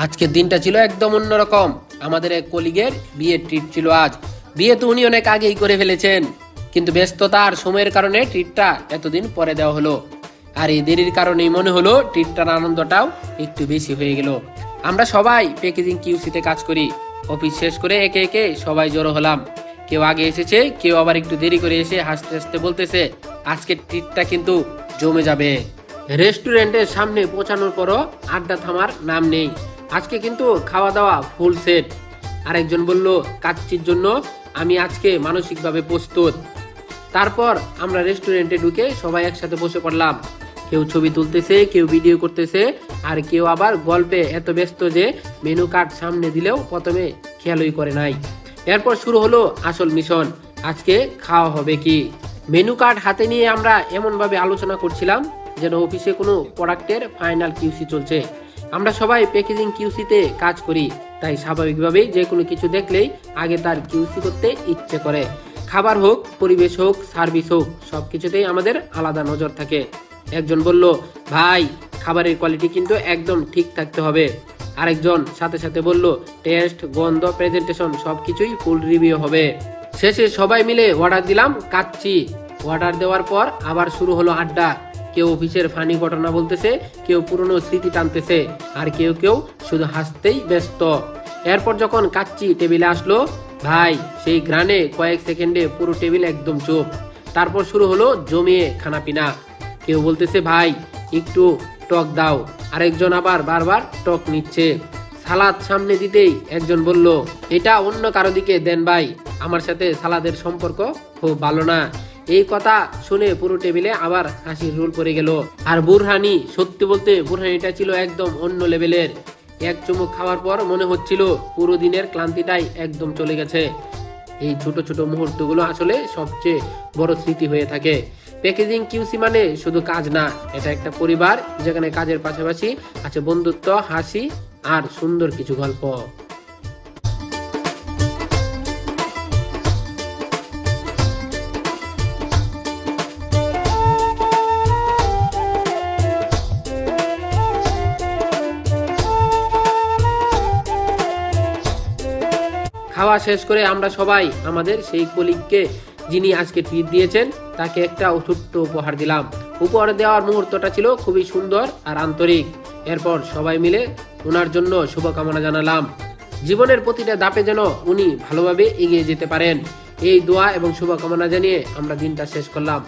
আজকের দিনটা ছিল একদম অন্যরকম। আমাদের এক কলিগের বিয়ের ট্রিট ছিল আজ। বিয়ে তো উনি অনেক আগেই করে ফেলেছেন, কিন্তু ব্যস্ততা আর সময়ের কারণে ট্রিটটা এতদিন পরে দেওয়া হলো। আর এই দেরির কারণেই মনে হলো ট্রিটটার আনন্দটাও একটু বেশি হয়ে গেল। আমরা সবাই প্যাকেজিং কিউসিতে কাজ করি। অফিস শেষ করে একে একে সবাই জড়ো হলাম। কেউ আগে এসেছে, কেউ আবার একটু দেরি করে এসে হাসতে হাসতে বলতেছে আজকের ট্রিটটা কিন্তু জমে যাবে। রেস্টুরেন্টের সামনে পৌঁছানোর পরও আড্ডা থামার নাম নেই। আজকে কিন্তু খাওয়া দাওয়া ফুল সেট। আরেকজন বলল কাচ্চির জন্য আমি আজকে মানসিকভাবে প্রস্তুত। তারপর আমরা রেস্টুরেন্টে ঢুকে সবাই একসাথে বসে পড়লাম। কেউ ছবি তুলতেছে, কেউ ভিডিও করতেছে, আর কেউ আবার গল্পে এত ব্যস্ত যে মেনু কার্ড সামনে দিলেও প্রথমে খেয়ালই করে নাই। এরপর শুরু হলো আসল মিশন, আজকে খাওয়া হবে কি। মেনু কার্ড হাতে নিয়ে আমরা এমনভাবে আলোচনা করছিলাম যেন অফিসে কোনো প্রোডাক্টের ফাইনাল কিউসি চলছে। আমরা সবাই প্যাকেজিং কিউসিতে কাজ করি, তাই স্বাভাবিকভাবেই যে কোনো কিছু দেখলেই আগে তার কিউসি করতে ইচ্ছে করে। খাবার হোক, পরিবেশ হোক, সার্ভিস হোক, সবকিছুতেই আমাদের আলাদা নজর থাকে। একজন বলল ভাই খাবারের কোয়ালিটি কিন্তু একদম ঠিক থাকতে হবে। আরেকজন সাথে সাথে বলল টেস্ট, গন্ধ, প্রেজেন্টেশন সবকিছুই ফুল রিভিউ হবে। শেষে সবাই মিলে অর্ডার দিলাম কাচ্চি। অর্ডার দেওয়ার পর আবার শুরু হলো আড্ডা। কেউ অফিসের ফানি ঘটনা বলতেছে, কেউ পুরনো স্মৃতি টানতেছে, আর কেউ কেউ শুধু হাসতেই ব্যস্ত। এরপর যখন কাচ্চি টেবিলে আসলো, ভাই সেই ঘ্রাণে কয়েক সেকেন্ডে পুরো টেবিল একদম চুপ। তারপর শুরু হলো জমিয়ে খানাপিনা। কেউ বলতেছে ভাই একটু টক দাও, আরেকজন আবার বারবার টক নিচ্ছে। সালাদ সামনে দিতেই একজন বলল এটা অন্য কারো দিকে দেন ভাই, আমার সাথে সালাদের সম্পর্ক খুব ভালো না। এই কথা শুনে পুরো টেবিলে আবার হাসির রোল পড়ে গেল। আর বুরহানি, সত্যি বলতে বুরহানিটা ছিল একদম অন্য লেভেলের। এক চুমুক খাওয়ার পর মনে হচ্ছিল পুরো দিনের ক্লান্তিটাই একদম চলে গেছে। এই ছোট ছোট মুহূর্তগুলো আসলে সবচেয়ে বড় স্মৃতি হয়ে থাকে। প্যাকেজিং কিউসি মানে শুধু কাজ না, এটা একটা পরিবার যেখানে কাজের পাশাপাশি আছে বন্ধুত্ব, হাসি আর সুন্দর কিছু গল্প। খাওয়া শেষ করে আমরা সবাই আমাদের সেই কলিগকে, যিনি আজকে ট্রিট দিয়েছেন, তাকে একটা ছোট্ট উপহার দিলাম। উপহার দেওয়ার মুহূর্তটা ছিল খুবই সুন্দর আর আন্তরিক। এরপর সবাই মিলে ওনার জন্য শুভকামনা জানালাম। জীবনের প্রতিটা ধাপে যেন উনি ভালোভাবে এগিয়ে যেতে পারেন, এই দোয়া এবং শুভকামনা জানিয়ে আমরা দিনটা শেষ করলাম।